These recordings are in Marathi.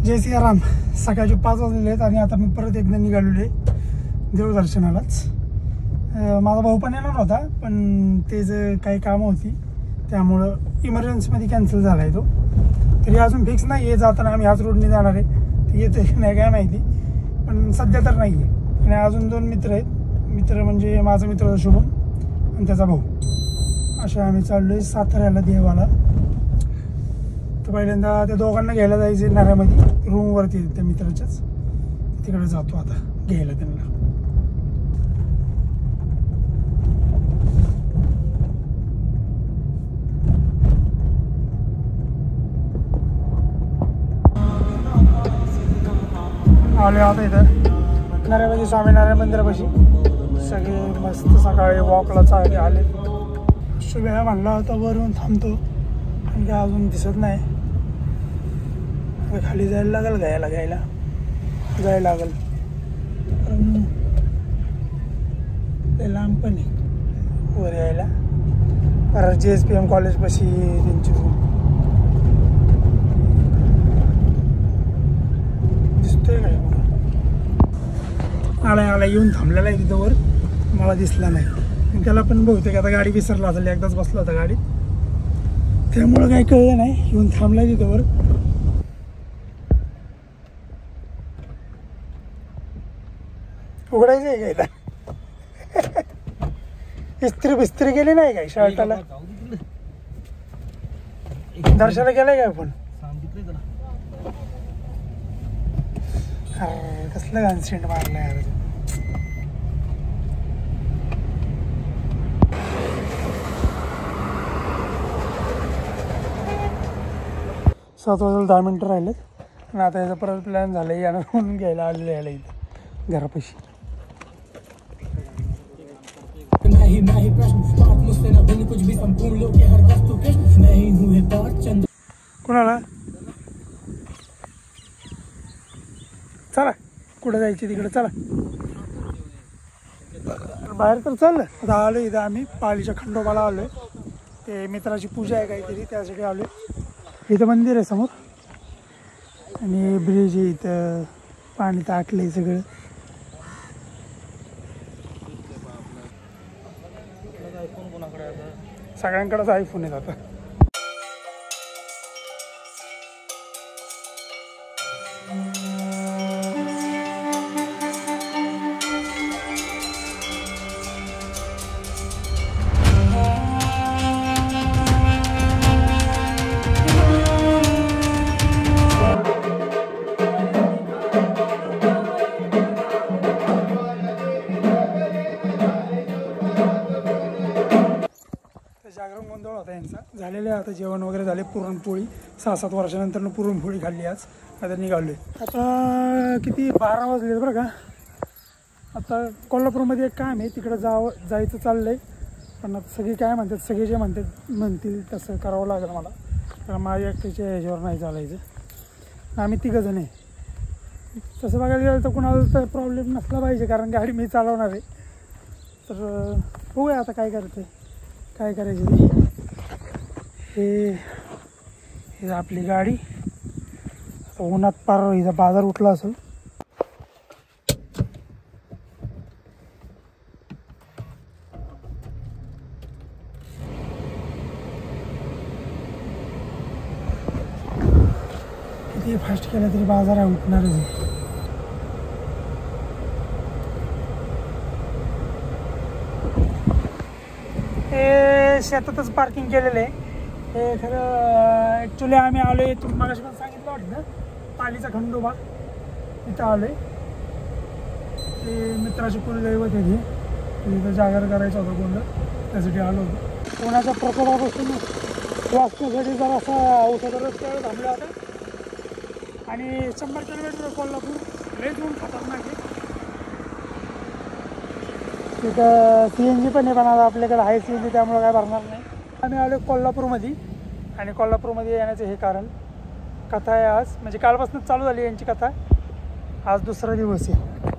जय सियाराम. सकाळचे 5 वाजलेले आहेत आणि आता मी परत एकदा निघालेलो आहे देवदर्शनालाच. माझा भाऊ पण येणार होता, पण ते जे काही कामं होती त्यामुळं इमर्जन्सीमध्ये कॅन्सल झाला आहे तो. तरी अजून फिक्स नाही आहे, जाताना आम्ही ह्याच रोडने जाणार आहे. ते येते नाही काय माहिती, पण सध्या तर नाही आहे. आणि अजून 2 मित्र आहेत. मित्र म्हणजे माझा मित्र शुभम आणि त्याचा भाऊ. अशा आम्ही चाललो आहे साताऱ्याला देवाला. तर पहिल्यांदा त्या दोघांना घ्यायला जायचं नाऱ्यामध्ये, रूमवरती त्या मित्राच्याच. तिकडे जातो आता घ्यायला त्यांना. आलो आता इथं नाऱ्यामध्ये स्वामीनारायण मंदिरापाशी. सगळे मस्त सकाळी वॉकला चालले आले. शुभ्या म्हणला होता वरून थांबतो, पण काय अजून दिसत नाही. खाली जायला लागेल, घ्यायला जायला लागेल. ते लांब पण आहे वर यायला. परत JSPM कॉलेजपाशी त्यांची रूम दिसतोय काय. आला येऊन थांबलेला आहे तिथं वर, मला दिसला नाही. त्याला पण बहुतेक आता गाडी विसरला असेल, एकदाच बसला होता गाडीत, त्यामुळं काही कळलं नाही. येऊन थांबलाय तिथं वर. उघडायचं आहे का इथं? इस्त्री बिस्त्री गेली नाही काय शर्टाला? दर्शनाला गेलाय काय आपण? कसलं घाण सेंट मारलं यार. 7 वाजता 10 मिनटं राहिलेत. आणि आता याचा परत प्लॅन झाला आहे यानं म्हणून घ्यायला आलेलं यायला इथं घरापाशी. कोणाला चला कुठं जायचं तिकडे चला. बाहेर तर चाललं. आता आलो इथं आम्ही पालीच्या खंडोबाला आलो आहे. ते मित्राची पूजा आहे काहीतरी, त्यासाठी आलो आहे. इथं मंदिर आहे समोर आणि ब्रिज आहे इथं. पाणी टाकलं आहे सगळं. सगळ्यांकडेच आयफोन आहेत आता. जागरण गोंधळ होता यांचा. झालेले आता जेवण वगैरे झाले. पुरणपोळी 6-7 वर्षानंतर पुरणपोळी खाल्ली आज. आता निघालो आहे. आता किती 12 वाजले बरं का. आता कोल्हापूरमध्ये एक काम आहे, तिकडं जायचं चाललं आहे. पण आता सगळी काय म्हणतात, सगळे जे म्हणतील तसं करावं लागेल मला, कारण माझ्या एकट्याच्या ह्याच्यावर नाही चालायचं. आम्ही 3 जण आहे. तसं बघायला गेलं तर कुणाला तर प्रॉब्लेम नसला पाहिजे, कारण गाडी मी चालवणार आहे. तर बघूया आता काय करायचं ते. हे आपली गाडी उन्हात पार हिचा बाजार उठला असेल. किती फास्ट केलं तरी बाजार उठणारच आहे. हे शेतातच पार्किंग केलेलं आहे. हे खरं ॲक्च्युली आम्ही आलो आहे, तुम्ही मागाशी पण सांगितलं वाटतं पालीचा खंडोबा, इथं आलो आहे. ते मित्राची कुलदैवत आहे हे. तिथं जागर करायचा होता गोंधळ, त्यासाठी आलो होतो. कोणाच्या प्रकोपापासून वाचण्यासाठी जरासा औषध रस्त्यावर थांबला होता. आणि 100 किलोमीटर कोल्हापूर लयच ऊन खतरनाक आहे. तिथं CNG पण आहे, पण आता आपल्याकडे आहे CNG, त्यामुळे काय भरणार नाही. आम्ही आलो कोल्हापूरमध्ये. आणि कोल्हापूरमध्ये येण्याचं हे कारण कथा आहे आज, म्हणजे कालपासूनच चालू झाली यांची कथा. आज 2रा दिवस आहे.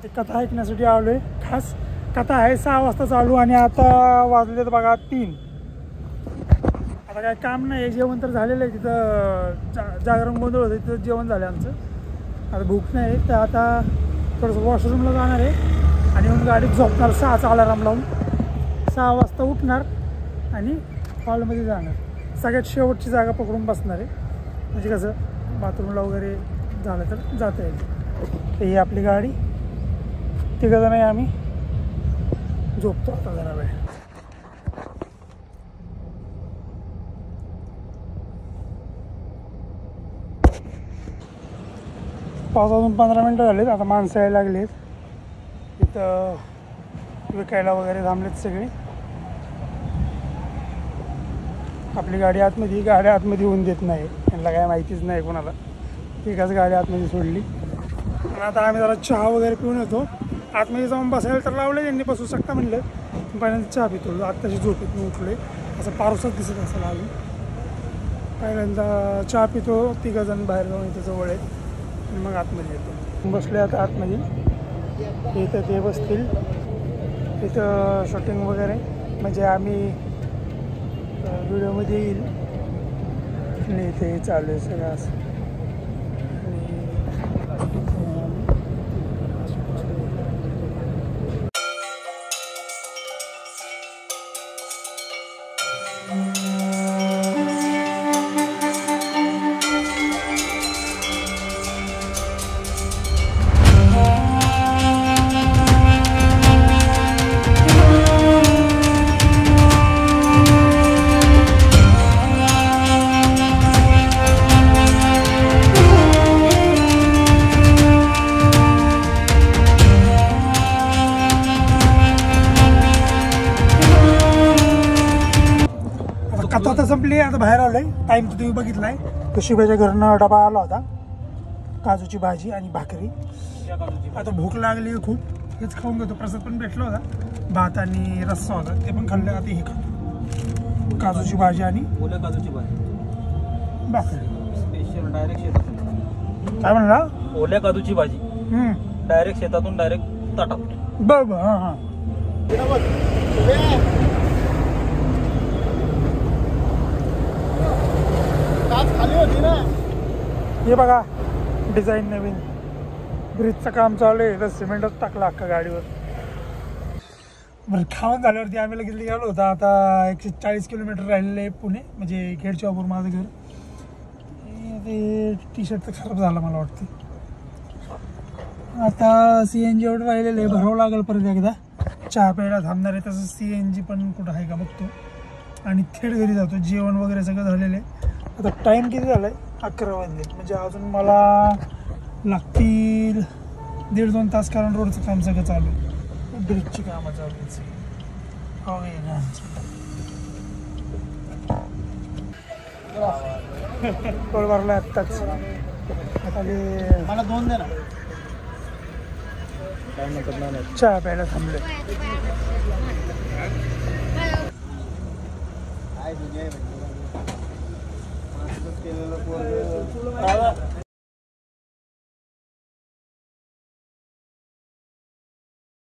ती कथा ऐकण्यासाठी आलो आहे खास. कथा आहे 6 वाजता चालू आणि आता वाजले तर बघा 3. आता काय काम नाही, जेवण तर झालेलं आहे तिथं. जागरण गोंधळ होतं तिथं जेवण झालं आमचं. आता भूक नाही तर आता थोडंसं वॉशरूमला जाणार आहे आणि येऊन गाडीत झोपणार. 6चा अलाराम लावून 6 वाजता उठणार आणि हॉलमध्ये जाणार. सगळ्यात शेवटची जागा पकडून बसणार आहे, म्हणजे कसं बाथरूमला वगैरे झालं तर जाता येईल. तर ही आपली गाडी, तिघंजण आहे आम्ही. झोपतो आता जरा वेळ. पावसातून 15 मिनटं झालेत. आता माणसं यायला लागलेत. इथं विकायला वगैरे थांबलेत सगळे. आपली गाडी आतमध्ये, गाड्या आतमध्ये येऊन देत नाही, त्यांना काय माहितीच नाही कोणाला. एकाच गाडी आतमध्ये सोडली. आणि आता आम्ही जरा चहा वगैरे पिऊन येतो. आतमध्ये जाऊन बसायला तर लावलं त्यांनी, बसू शकता म्हणलं. पहिल्यांदा चहा पितो. आत्ताशी झोपेतून उठलो आहे. असं पारोसाच दिसत असेल अजून. पहिल्यांदा चहा पितो. तिघंजण बाहेर जाऊन इथं जवळ आहेत, मग आतमध्ये येतो. बसले आता आतमध्ये. इथं ते बसतील. इथं शूटिंग वगैरे म्हणजे आम्ही व्हिडिओमध्ये येईल. आणि इथे चालू आहे सगळं असं. कथा तर संपली. आता बाहेर आलोय. टाइम तर तुम्ही बघितलाय. तो शिवाच्या घरनं डबा आला होता, काजूची भाजी आणि भाकरी. आता भूक लागली खूप. हेच खाऊन घेतो. प्रसाद पण भेटला होता, भात आणि रस्सा होता, ते पण खाल्लं. आता हे खातो, काजूची भाजी आणि ओल्या काजूची भाजी भाकरी. स्पेशल डायरेक्ट शेतातून. काय म्हणला? ओल्या काजूची भाजी डायरेक्ट शेतातून डायरेक्ट ताटात. बरोबर. हां हां. खाली होती ना. हे बघा डिझाईन नवीन. ब्रिजचं काम चालू आहे, तर सिमेंटच टाकलं अख्खा गाडीवर. बरं, खाऊन झाल्यावरती आम्ही लगेच निघालो होता. आता 140 किलोमीटर राहिलेलं आहे पुणे, म्हणजे खेडच्यापूर माझं घर. ते टी शर्ट तर खराब झाला मला वाटतं. आता CNG एवढं राहिलेलं आहे, भरावं लागेल परत एकदा. चहा प्यायला थांबणार आहे, तसं CNG पण कुठं आहे का बघतो आणि थेट घरी जातो. जेवण वगैरे सगळं झालेलं आहे. आता टाईम किती झाला आहे? 11 वाजले. म्हणजे अजून मला लागतील 1.5-2 तास, कारण रोडचं काम सगळं चालू आहे. ब्रिजची कामं चालू आहेत. टोल भरला आत्ताच. आता मला 2 दे ना. चहा प्यायला थांबले.